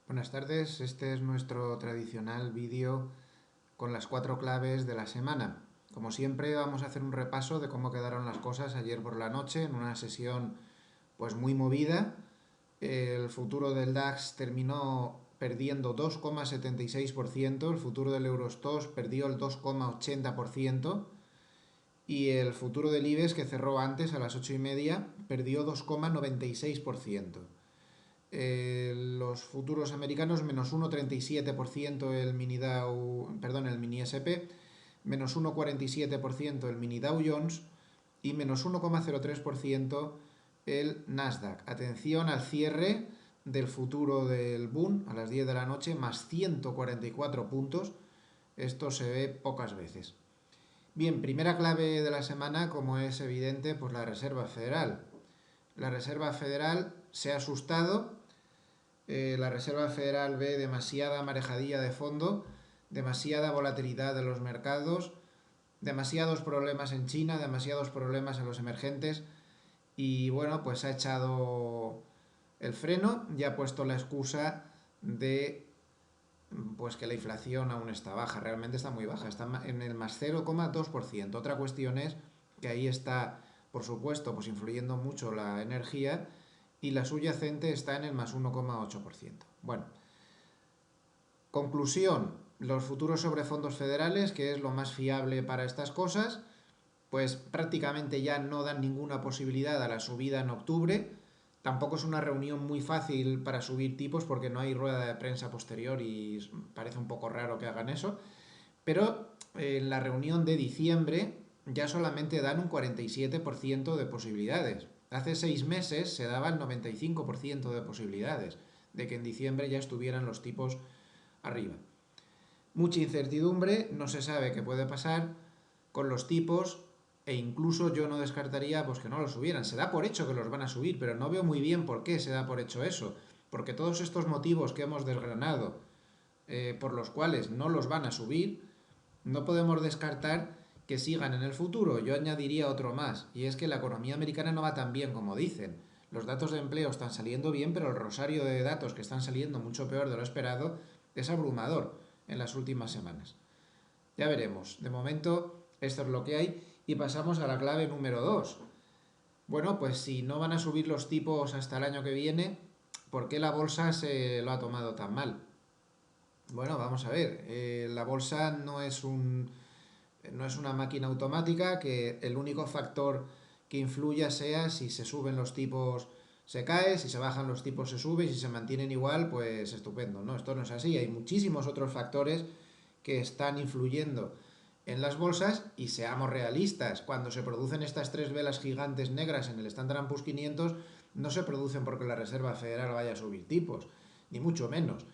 Buenas tardes, este es nuestro tradicional vídeo con las 4 claves de la semana. Como siempre vamos a hacer un repaso de cómo quedaron las cosas ayer por la noche en una sesión pues muy movida. El futuro del DAX terminó perdiendo 2,76%, el futuro del Eurostoxx perdió el 2,80% y el futuro del IBEX, que cerró antes a las 8:30, perdió 2,96%. Los futuros americanos menos 1,37% el mini Dow, perdón, el mini S&P, menos 1,47% el mini Dow Jones y menos 1,03% el Nasdaq. Atención al cierre del futuro del Bund a las 10 de la noche, más 144 puntos. Esto se ve pocas veces. Bien, primera clave de la semana, como es evidente, pues la Reserva Federal. La Reserva Federal se ha asustado. La Reserva Federal ve demasiada marejadilla de fondo, demasiada volatilidad de los mercados, demasiados problemas en China, demasiados problemas en los emergentes y bueno, pues ha echado el freno y ha puesto la excusa de pues que la inflación aún está baja, realmente está muy baja, está en el más 0,2%. Otra cuestión es que ahí está, por supuesto, pues influyendo mucho la energía y la subyacente está en el más 1,8%. Bueno, conclusión, los futuros sobre fondos federales, que es lo más fiable para estas cosas, pues prácticamente ya no dan ninguna posibilidad a la subida en octubre. Tampoco es una reunión muy fácil para subir tipos porque no hay rueda de prensa posterior y parece un poco raro que hagan eso. Pero en la reunión de diciembre ya solamente dan un 47% de posibilidades. Hace 6 meses se daba el 95% de posibilidades de que en diciembre ya estuvieran los tipos arriba. Mucha incertidumbre, no se sabe qué puede pasar con los tipos e incluso yo no descartaría pues que no los subieran. Se da por hecho que los van a subir, pero no veo muy bien por qué se da por hecho eso. Porque todos estos motivos que hemos desgranado por los cuales no los van a subir, no podemos descartar que sigan en el futuro. Yo añadiría otro más, y es que la economía americana no va tan bien como dicen. Los datos de empleo están saliendo bien, pero el rosario de datos que están saliendo mucho peor de lo esperado es abrumador en las últimas semanas. Ya veremos. De momento, esto es lo que hay. Y pasamos a la clave número 2. Bueno, pues si no van a subir los tipos hasta el año que viene, ¿por qué la bolsa se lo ha tomado tan mal? Bueno, vamos a ver. La bolsa no es una máquina automática que el único factor que influya sea si se suben los tipos se cae, si se bajan los tipos se sube y si se mantienen igual, pues estupendo. No, esto no es así. Hay muchísimos otros factores que están influyendo en las bolsas y seamos realistas, cuando se producen estas 3 velas gigantes negras en el Standard & Poor's 500 no se producen porque la Reserva Federal vaya a subir tipos, ni mucho menos.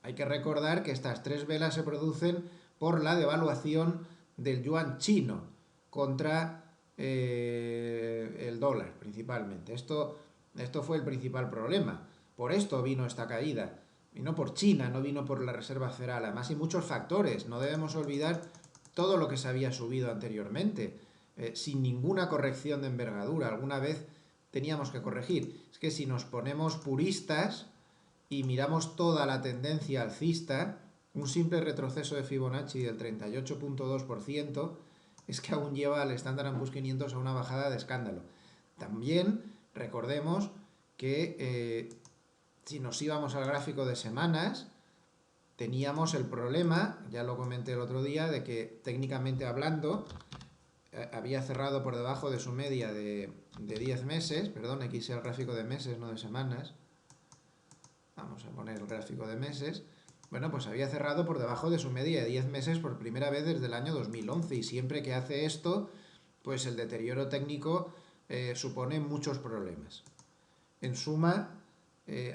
Hay que recordar que estas 3 velas se producen por la devaluación del yuan chino contra el dólar principalmente. Esto fue el principal problema. Por esto vino esta caída. Vino por China, no vino por la Reserva Federal. Además hay muchos factores. No debemos olvidar todo lo que se había subido anteriormente, sin ninguna corrección de envergadura. Alguna vez teníamos que corregir. Es que si nos ponemos puristas y miramos toda la tendencia alcista, un simple retroceso de Fibonacci del 38,2% es que aún lleva al Standard & Poor's 500 a una bajada de escándalo. También recordemos que si nos íbamos al gráfico de semanas, teníamos el problema, ya lo comenté el otro día, de que técnicamente hablando había cerrado por debajo de su media de 10 meses, perdón, aquí es el gráfico de meses, no de semanas. Vamos a poner el gráfico de meses. Bueno, pues había cerrado por debajo de su media de 10 meses por primera vez desde el año 2011 y siempre que hace esto, pues el deterioro técnico supone muchos problemas. En suma,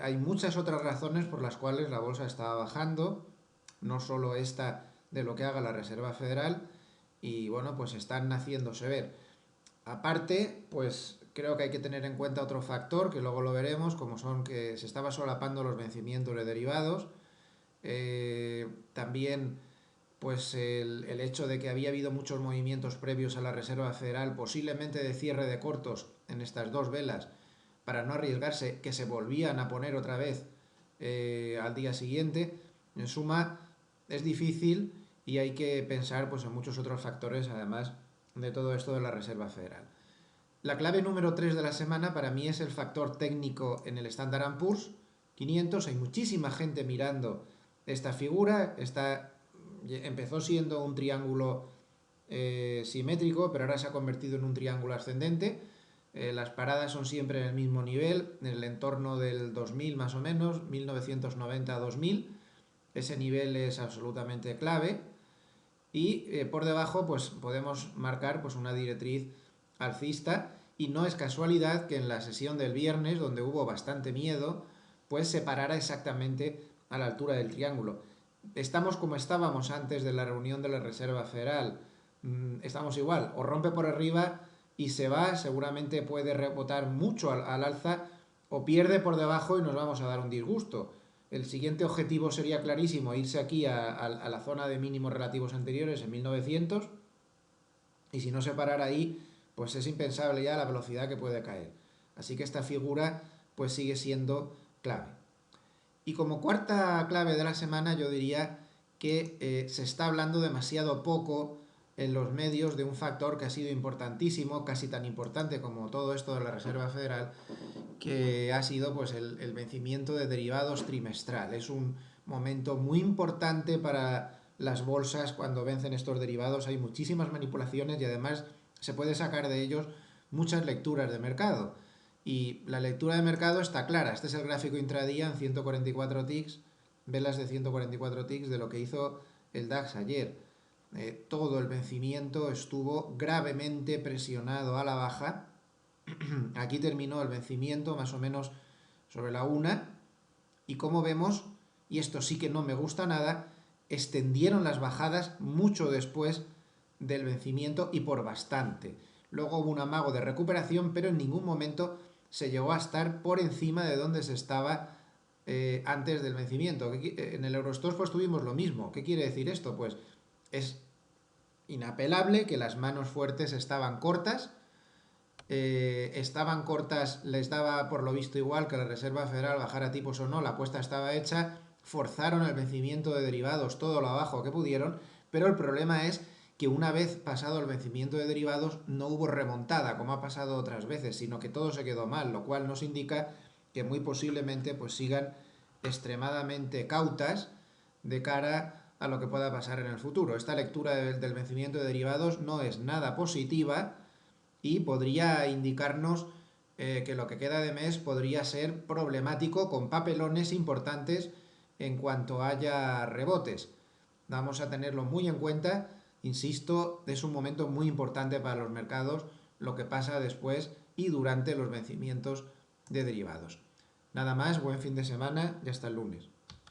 hay muchas otras razones por las cuales la bolsa está bajando, no solo esta de lo que haga la Reserva Federal, y bueno, pues están haciéndose ver. Aparte, pues creo que hay que tener en cuenta otro factor, que luego lo veremos, como son que se estaban solapando los vencimientos de derivados. También pues el hecho de que había habido muchos movimientos previos a la Reserva Federal, posiblemente de cierre de cortos en estas 2 velas, para no arriesgarse, que se volvían a poner otra vez al día siguiente. En suma, es difícil y hay que pensar pues, en muchos otros factores, además de todo esto de la Reserva Federal. La clave número 3 de la semana para mí es el factor técnico en el Standard & Poor's 500. Hay muchísima gente mirando esta figura. Empezó siendo un triángulo simétrico, pero ahora se ha convertido en un triángulo ascendente. Las paradas son siempre en el mismo nivel, en el entorno del 2000 más o menos, 1990 a 2000. Ese nivel es absolutamente clave. Y por debajo pues, podemos marcar pues, una directriz alcista, y no es casualidad que en la sesión del viernes, donde hubo bastante miedo, pues se parara exactamente a la altura del triángulo. Estamos como estábamos antes de la reunión de la Reserva Federal. Estamos igual, o rompe por arriba y se va, seguramente puede rebotar mucho al alza, o pierde por debajo y nos vamos a dar un disgusto. El siguiente objetivo sería clarísimo, irse aquí a la zona de mínimos relativos anteriores en 1900, y si no se parara ahí, pues es impensable ya la velocidad que puede caer. Así que esta figura pues sigue siendo clave. Y como cuarta clave de la semana, yo diría que se está hablando demasiado poco en los medios de un factor que ha sido importantísimo, casi tan importante como todo esto de la Reserva Federal, que ha sido pues el vencimiento de derivados trimestral. Es un momento muy importante para las bolsas cuando vencen estos derivados. Hay muchísimas manipulaciones y además se puede sacar de ellos muchas lecturas de mercado. Y la lectura de mercado está clara. Este es el gráfico intradía en 144 ticks, velas de 144 ticks de lo que hizo el DAX ayer. Todo el vencimiento estuvo gravemente presionado a la baja. Aquí terminó el vencimiento más o menos sobre la 1, y como vemos, y esto sí que no me gusta nada, extendieron las bajadas mucho después del vencimiento y por bastante. Luego hubo un amago de recuperación, pero en ningún momento se llegó a estar por encima de donde se estaba antes del vencimiento. En el Eurostoxx pues tuvimos lo mismo. ¿Qué quiere decir esto? Pues es inapelable que las manos fuertes estaban cortas. Les daba por lo visto igual que la Reserva Federal bajara tipos o no, la apuesta estaba hecha, forzaron el vencimiento de derivados todo lo abajo que pudieron, pero el problema es que una vez pasado el vencimiento de derivados no hubo remontada, como ha pasado otras veces, sino que todo se quedó mal, lo cual nos indica que muy posiblemente pues sigan extremadamente cautas de cara a lo que pueda pasar en el futuro. Esta lectura del vencimiento de derivados no es nada positiva y podría indicarnos que lo que queda de mes podría ser problemático, con papelones importantes en cuanto haya rebotes. Vamos a tenerlo muy en cuenta. Insisto, es un momento muy importante para los mercados lo que pasa después y durante los vencimientos de derivados. Nada más, buen fin de semana y hasta el lunes.